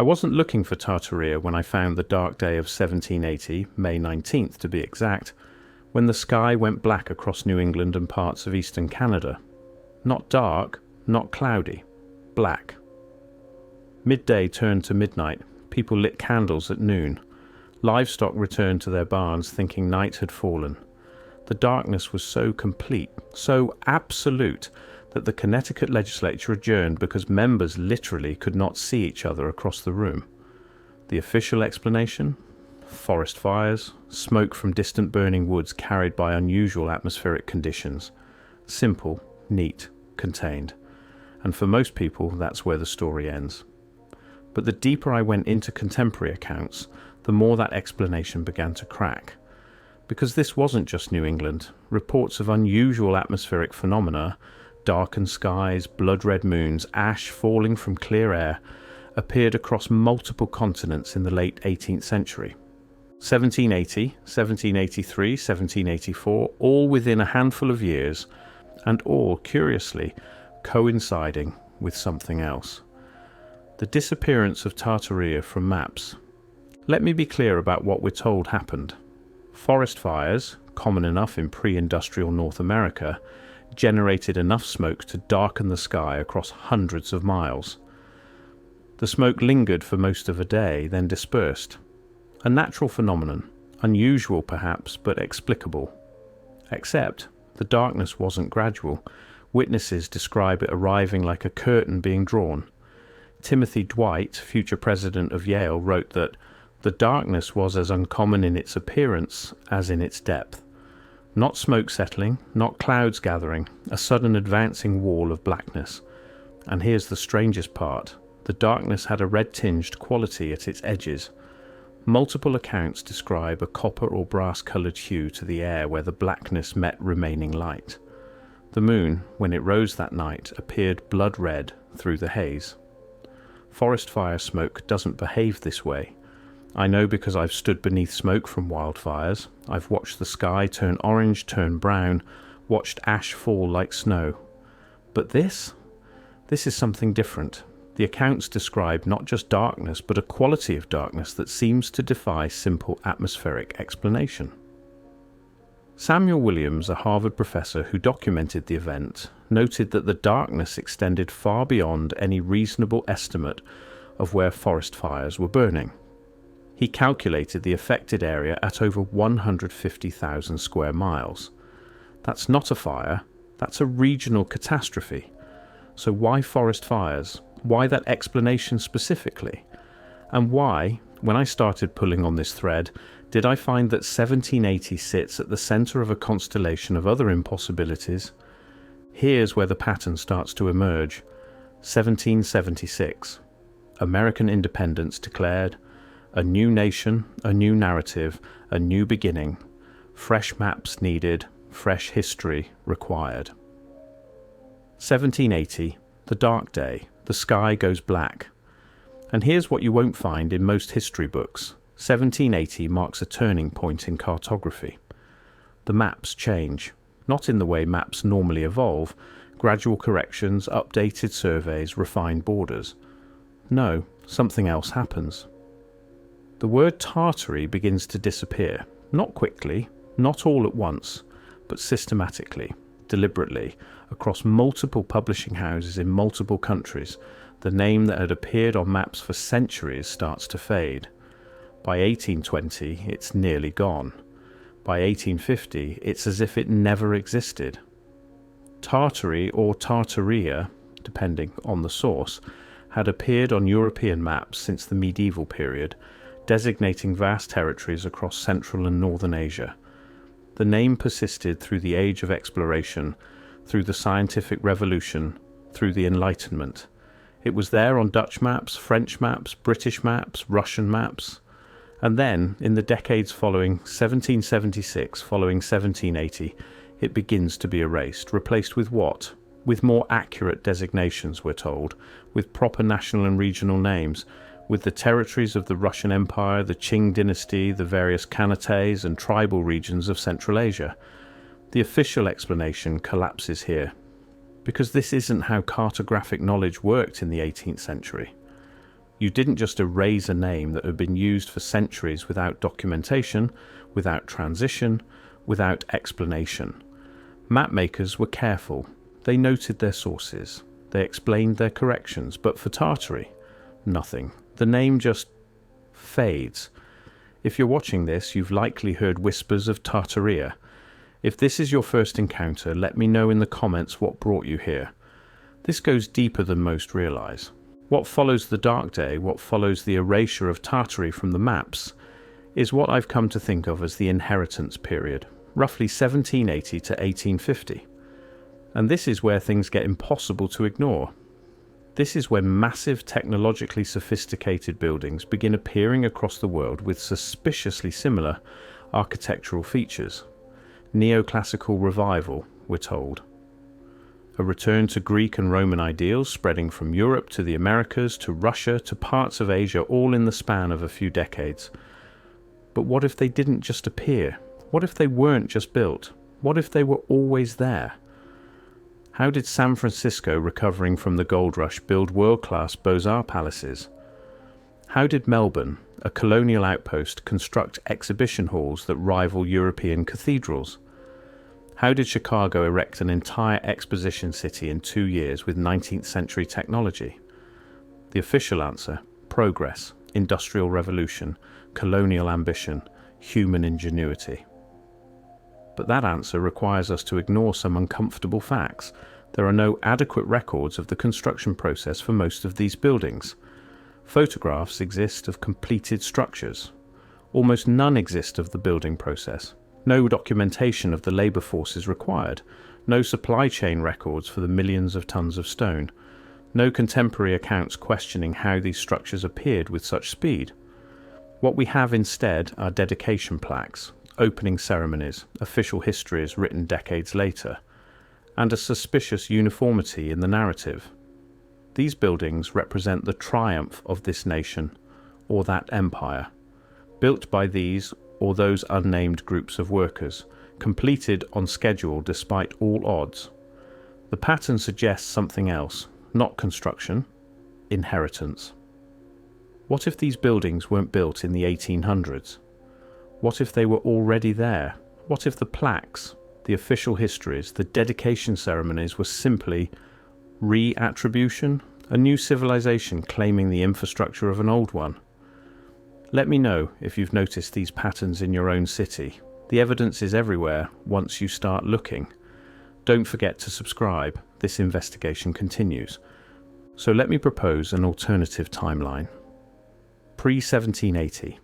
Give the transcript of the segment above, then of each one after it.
wasn't looking for Tartaria when I found the dark day of 1780, May 19th to be exact, when the sky went black across New England and parts of eastern Canada. Not dark, not cloudy, black. Midday turned to midnight, people lit candles at noon. Livestock returned to their barns thinking night had fallen. The darkness was so complete, so absolute, that the Connecticut legislature adjourned because members literally could not see each other across the room. The official explanation? Forest fires, smoke from distant burning woods carried by unusual atmospheric conditions. Simple, neat, contained. And for most people, that's where the story ends. But the deeper I went into contemporary accounts, the more that explanation began to crack. Because this wasn't just New England. Reports of unusual atmospheric phenomena, darkened skies, blood-red moons, ash falling from clear air, appeared across multiple continents in the late 18th century. 1780, 1783, 1784, all within a handful of years, and all, curiously, coinciding with something else. The disappearance of Tartaria from maps. Let me be clear about what we're told happened. Forest fires, common enough in pre-industrial North America, generated enough smoke to darken the sky across hundreds of miles. The smoke lingered for most of a day, then dispersed. A natural phenomenon, unusual perhaps, but explicable. Except, the darkness wasn't gradual. Witnesses describe it arriving like a curtain being drawn. Timothy Dwight, future president of Yale, wrote that the darkness was as uncommon in its appearance as in its depth. Not smoke settling, not clouds gathering, a sudden advancing wall of blackness. And here's the strangest part. The darkness had a red-tinged quality at its edges. Multiple accounts describe a copper or brass-coloured hue to the air where the blackness met remaining light. The moon, when it rose that night, appeared blood-red through the haze. Forest fire smoke doesn't behave this way. I know because I've stood beneath smoke from wildfires. I've watched the sky turn orange, turn brown, watched ash fall like snow. But this is something different. The accounts describe not just darkness, but a quality of darkness that seems to defy simple atmospheric explanation. Samuel Williams, a Harvard professor who documented the event, noted that the darkness extended far beyond any reasonable estimate of where forest fires were burning. He calculated the affected area at over 150,000 square miles. That's not a fire, that's a regional catastrophe. So why forest fires? Why that explanation specifically? And why, when I started pulling on this thread, did I find that 1780 sits at the center of a constellation of other impossibilities? Here's where the pattern starts to emerge. 1776. American independence declared. A new nation, a new narrative, a new beginning. Fresh maps needed, fresh history required. 1780, the dark day, the sky goes black. And here's what you won't find in most history books. 1780 marks a turning point in cartography. The maps change, not in the way maps normally evolve, gradual corrections, updated surveys, refined borders. No, something else happens. The word Tartary begins to disappear, not quickly, not all at once, but systematically, deliberately, across multiple publishing houses in multiple countries. The name that had appeared on maps for centuries starts to fade. By 1820, it's nearly gone. By 1850, it's as if it never existed. Tartary or Tartaria, depending on the source, had appeared on European maps since the medieval period, designating vast territories across Central and Northern Asia. The name persisted through the age of exploration, through the scientific revolution, through the Enlightenment. It was there on Dutch maps, French maps, British maps, Russian maps. And then, in the decades following 1776, following 1780, it begins to be erased, replaced with what? With more accurate designations, we're told, with proper national and regional names, with the territories of the Russian Empire, the Qing dynasty, the various Khanates and tribal regions of Central Asia. The official explanation collapses here, because this isn't how cartographic knowledge worked in the 18th century. You didn't just erase a name that had been used for centuries without documentation, without transition, without explanation. Mapmakers were careful. They noted their sources. They explained their corrections. But for Tartary, nothing. The name just fades. If you're watching this, you've likely heard whispers of Tartaria. If this is your first encounter, let me know in the comments what brought you here. This goes deeper than most realize. What follows the Dark Day, what follows the erasure of Tartary from the maps, is what I've come to think of as the inheritance period, roughly 1780 to 1850. And this is where things get impossible to ignore. This is when massive, technologically sophisticated buildings begin appearing across the world with suspiciously similar architectural features. Neoclassical revival, we're told. A return to Greek and Roman ideals spreading from Europe to the Americas to Russia to parts of Asia, all in the span of a few decades. But what if they didn't just appear? What if they weren't just built? What if they were always there? How did San Francisco, recovering from the gold rush, build world-class Beaux-Arts palaces? How did Melbourne, a colonial outpost, construct exhibition halls that rival European cathedrals? How did Chicago erect an entire exposition city in 2 years with 19th century technology? The official answer: progress, industrial revolution, colonial ambition, human ingenuity. But that answer requires us to ignore some uncomfortable facts. There are no adequate records of the construction process for most of these buildings. Photographs exist of completed structures. Almost none exist of the building process. No documentation of the labour forces required. No supply chain records for the millions of tons of stone. No contemporary accounts questioning how these structures appeared with such speed. What we have instead are dedication plaques, opening ceremonies, official histories written decades later, and a suspicious uniformity in the narrative. These buildings represent the triumph of this nation, or that empire, built by these or those unnamed groups of workers, completed on schedule despite all odds. The pattern suggests something else, not construction, inheritance. What if these buildings weren't built in the 1800s? What if they were already there? What if the plaques, the official histories, the dedication ceremonies were simply reattribution, a new civilization claiming the infrastructure of an old one? Let me know if you've noticed these patterns in your own city. The evidence is everywhere once you start looking. Don't forget to subscribe. This investigation continues. So let me propose an alternative timeline. Pre-1780.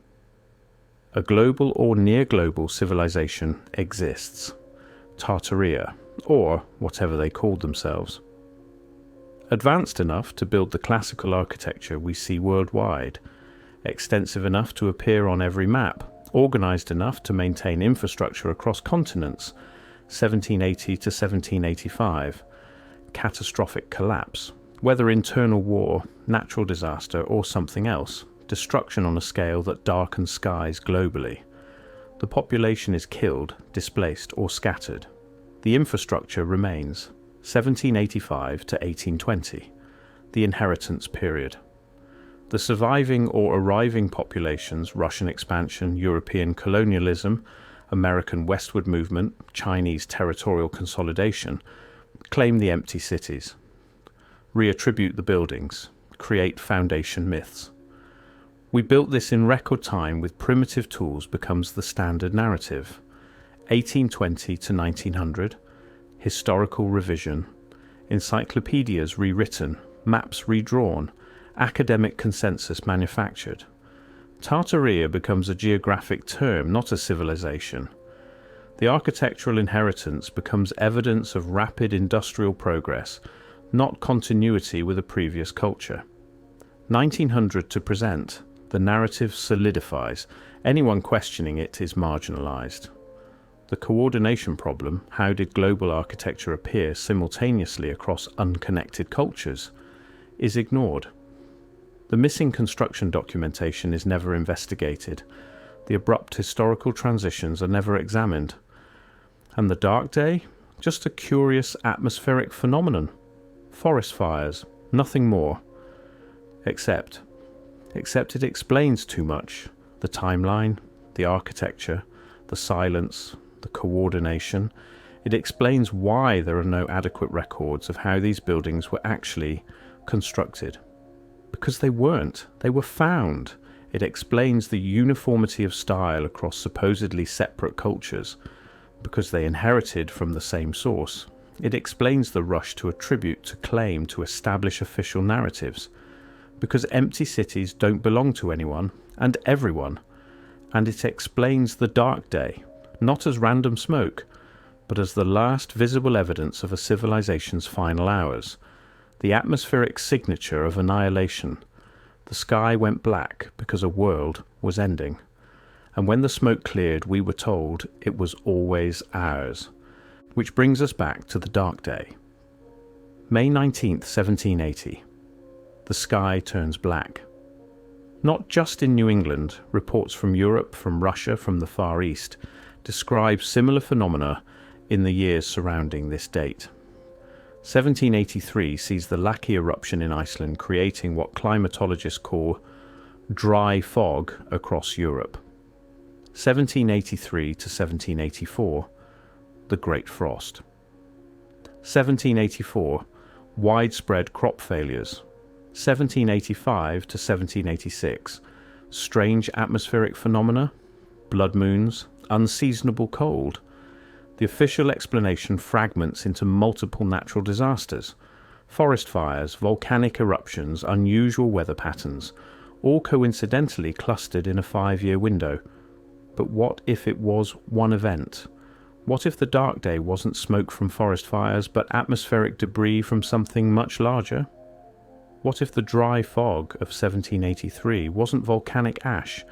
A global or near-global civilization exists. Tartaria, or whatever they called themselves. Advanced enough to build the classical architecture we see worldwide. Extensive enough to appear on every map. Organized enough to maintain infrastructure across continents. 1780 to 1785. Catastrophic collapse. Whether internal war, natural disaster, or something else. Destruction on a scale that darkens skies globally. The population is killed, displaced, or scattered. The infrastructure remains. 1785 to 1820. The inheritance period. The surviving or arriving populations, Russian expansion, European colonialism, American westward movement, Chinese territorial consolidation, claim the empty cities. Reattribute the buildings. Create foundation myths. We built this in record time with primitive tools becomes the standard narrative. 1820 to 1900, historical revision, encyclopedias rewritten, maps redrawn, academic consensus manufactured. Tartaria becomes a geographic term, not a civilization. The architectural inheritance becomes evidence of rapid industrial progress, not continuity with a previous culture. 1900 to present. The narrative solidifies. Anyone questioning it is marginalized. The coordination problem, how did global architecture appear simultaneously across unconnected cultures, is ignored. The missing construction documentation is never investigated. The abrupt historical transitions are never examined. And the Dark Day? Just a curious atmospheric phenomenon. Forest fires, nothing more. Except except it explains too much. The timeline, the architecture, the silence, the coordination. It explains why there are no adequate records of how these buildings were actually constructed. Because they weren't. They were found. It explains the uniformity of style across supposedly separate cultures, because they inherited from the same source. It explains the rush to attribute, to claim, to establish official narratives, because empty cities don't belong to anyone and everyone. And it explains the dark day, not as random smoke, but as the last visible evidence of a civilization's final hours, the atmospheric signature of annihilation. The sky went black because a world was ending. And when the smoke cleared, we were told it was always ours. Which brings us back to the dark day. May 19th, 1780. The sky turns black. Not just in New England, reports from Europe, from Russia, from the Far East describe similar phenomena in the years surrounding this date. 1783 sees the Laki eruption in Iceland, creating what climatologists call dry fog across Europe. 1783 to 1784, the Great Frost. 1784, widespread crop failures. 1785 to 1786, strange atmospheric phenomena, blood moons, unseasonable cold. The official explanation fragments into multiple natural disasters, forest fires, volcanic eruptions, unusual weather patterns, all coincidentally clustered in a 5-year window. But what if it was one event? What if the dark day wasn't smoke from forest fires, but atmospheric debris from something much larger? What if the dry fog of 1783 wasn't volcanic ash,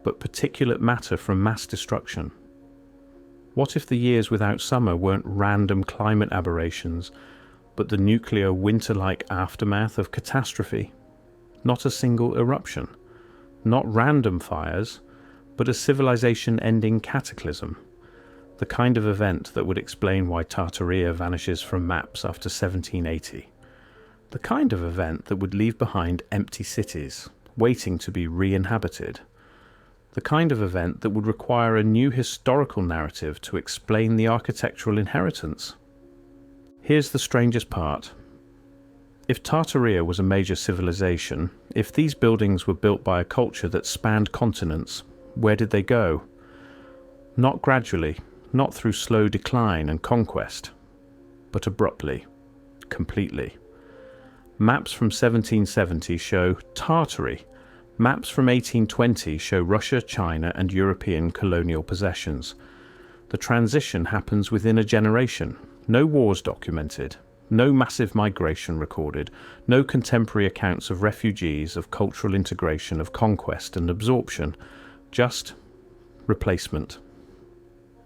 but particulate matter from mass destruction? What if the years without summer weren't random climate aberrations, but the nuclear winter-like aftermath of catastrophe? Not a single eruption, not random fires, but a civilization-ending cataclysm. The kind of event that would explain why Tartaria vanishes from maps after 1780. The kind of event that would leave behind empty cities, waiting to be re-inhabited. The kind of event that would require a new historical narrative to explain the architectural inheritance. Here's the strangest part. If Tartaria was a major civilization, if these buildings were built by a culture that spanned continents, where did they go? Not gradually, not through slow decline and conquest, but abruptly, completely. Maps from 1770 show Tartary. Maps from 1820 show Russia, China, and European colonial possessions. The transition happens within a generation. No wars documented. No massive migration recorded. No contemporary accounts of refugees, of cultural integration, of conquest and absorption. Just replacement.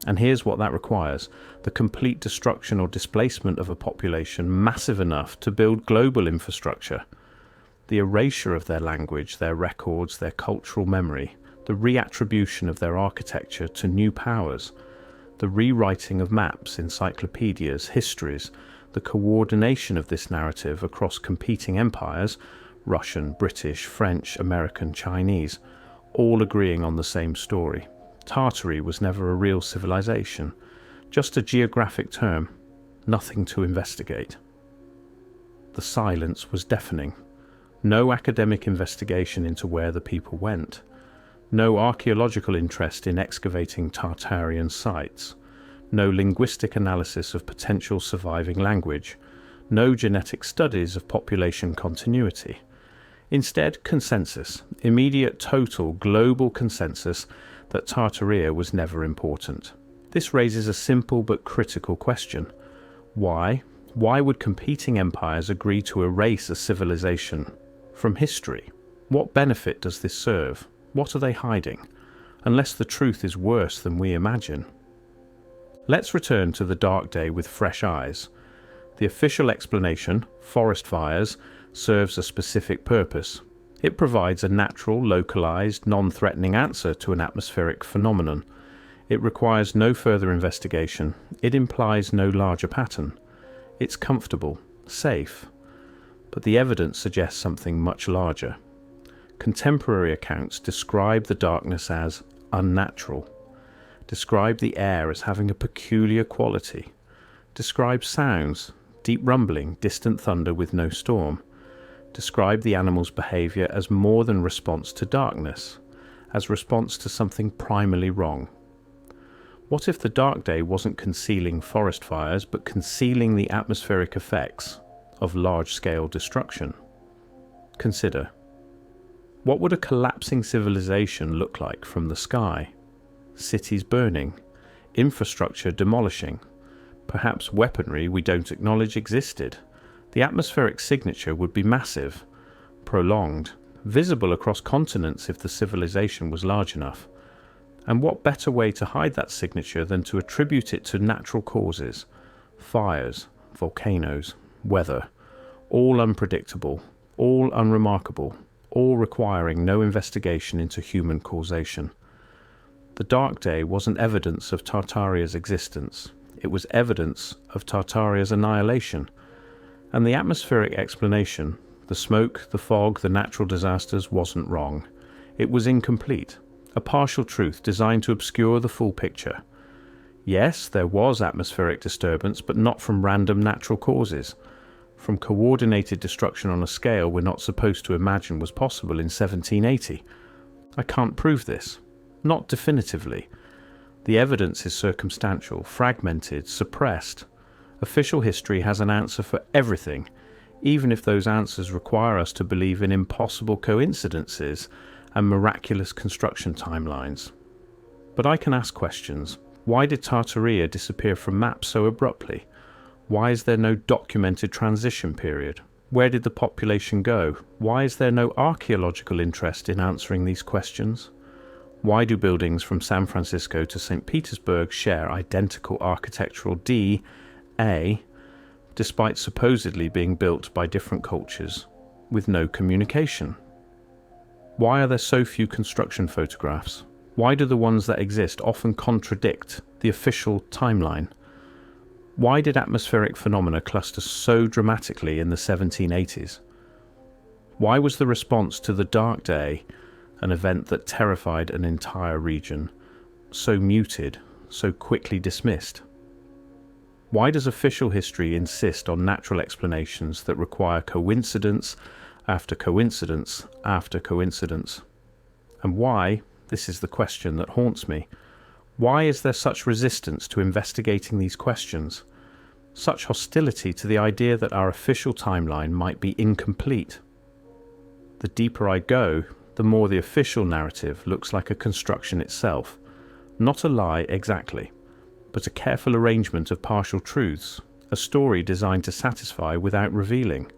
And here's what that requires: the complete destruction or displacement of a population massive enough to build global infrastructure, the erasure of their language, their records, their cultural memory, the reattribution of their architecture to new powers, the rewriting of maps, encyclopedias, histories, the coordination of this narrative across competing empires, Russian, British, French, American, Chinese, all agreeing on the same story. Tartary was never a real civilization, just a geographic term, nothing to investigate. The silence was deafening. No academic investigation into where the people went. No archaeological interest in excavating Tartarian sites. No linguistic analysis of potential surviving language. No genetic studies of population continuity. Instead, consensus, immediate total global consensus that Tartaria was never important. This raises a simple but critical question. Why? Why would competing empires agree to erase a civilization from history? What benefit does this serve? What are they hiding? Unless the truth is worse than we imagine. Let's return to the dark day with fresh eyes. The official explanation, forest fires, serves a specific purpose. It provides a natural, localized, non-threatening answer to an atmospheric phenomenon. It requires no further investigation. It implies no larger pattern. It's comfortable, safe. But the evidence suggests something much larger. Contemporary accounts describe the darkness as unnatural, describe the air as having a peculiar quality, describe sounds, deep rumbling, distant thunder with no storm, describe the animal's behaviour as more than response to darkness, as response to something primally wrong. What if the dark day wasn't concealing forest fires, but concealing the atmospheric effects of large-scale destruction? Consider, what would a collapsing civilization look like from the sky? Cities burning, infrastructure demolishing, perhaps weaponry we don't acknowledge existed. The atmospheric signature would be massive, prolonged, visible across continents if the civilization was large enough. And what better way to hide that signature than to attribute it to natural causes? Fires, volcanoes, weather, all unpredictable, all unremarkable, all requiring no investigation into human causation. The dark day wasn't evidence of Tartaria's existence. It was evidence of Tartaria's annihilation. And the atmospheric explanation, the smoke, the fog, the natural disasters, wasn't wrong. It was incomplete. A partial truth designed to obscure the full picture. Yes, there was atmospheric disturbance, but not from random natural causes. From coordinated destruction on a scale we're not supposed to imagine was possible in 1780. I can't prove this. Not definitively. The evidence is circumstantial, fragmented, suppressed. Official history has an answer for everything, even if those answers require us to believe in impossible coincidences and miraculous construction timelines. But I can ask questions. Why did Tartaria disappear from maps so abruptly? Why is there no documented transition period? Where did the population go? Why is there no archaeological interest in answering these questions? Why do buildings from San Francisco to St. Petersburg share identical architectural DNA, despite supposedly being built by different cultures, with no communication? Why are there so few construction photographs? Why do the ones that exist often contradict the official timeline? Why did atmospheric phenomena cluster so dramatically in the 1780s? Why was the response to the Dark Day, an event that terrified an entire region, so muted, so quickly dismissed? Why does official history insist on natural explanations that require coincidence after coincidence after coincidence? And why, this is the question that haunts me, why is there such resistance to investigating these questions? Such hostility to the idea that our official timeline might be incomplete? The deeper I go, the more the official narrative looks like a construction itself. Not a lie exactly, but a careful arrangement of partial truths, a story designed to satisfy without revealing.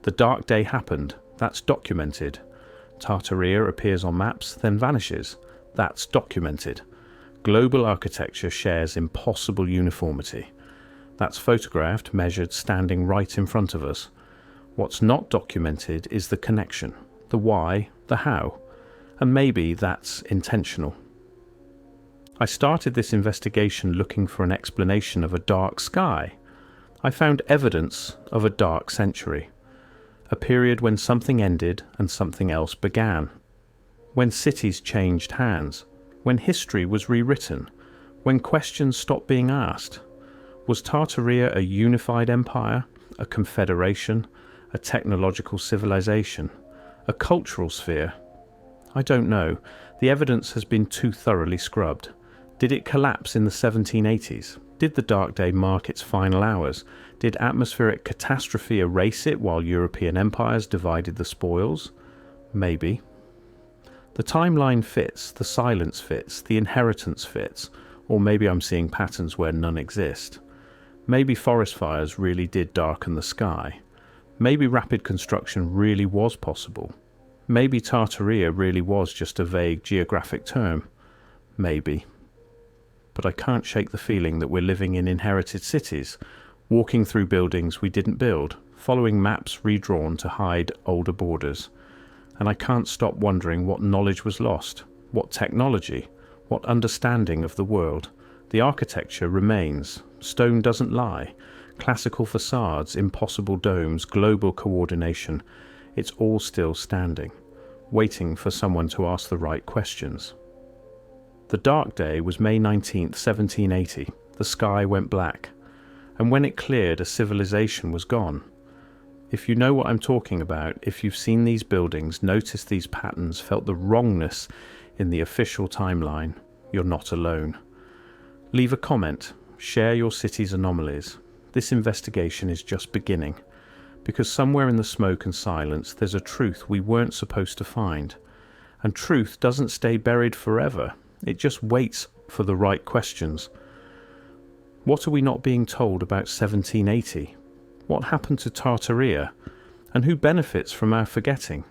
The Dark Day happened, that's documented. Tartaria appears on maps, then vanishes, that's documented. Global architecture shares impossible uniformity. That's photographed, measured, standing right in front of us. What's not documented is the connection, the why, the how, and maybe that's intentional. I started this investigation looking for an explanation of a dark sky. I found evidence of a dark century, a period when something ended and something else began, when cities changed hands, when history was rewritten, when questions stopped being asked. Was Tartaria a unified empire, a confederation, a technological civilization, a cultural sphere? I don't know. The evidence has been too thoroughly scrubbed. Did it collapse in the 1780s? Did the Dark Day mark its final hours? Did atmospheric catastrophe erase it while European empires divided the spoils? Maybe. The timeline fits, the silence fits, the inheritance fits, or maybe I'm seeing patterns where none exist. Maybe forest fires really did darken the sky. Maybe rapid construction really was possible. Maybe Tartaria really was just a vague geographic term. Maybe. But I can't shake the feeling that we're living in inherited cities, walking through buildings we didn't build, following maps redrawn to hide older borders. And I can't stop wondering what knowledge was lost, what technology, what understanding of the world. The architecture remains. Stone doesn't lie. Classical facades, impossible domes, global coordination. It's all still standing. waiting for someone to ask the right questions. The dark day was May 19th, 1780. The sky went black, and when it cleared, a civilization was gone. If you know what I'm talking about, if you've seen these buildings, noticed these patterns, felt the wrongness in the official timeline, you're not alone. Leave a comment, share your city's anomalies. This investigation is just beginning, because somewhere in the smoke and silence there's a truth we weren't supposed to find. And truth doesn't stay buried forever, it just waits for the right questions. What are we not being told about 1780? What happened to Tartaria? And who benefits from our forgetting?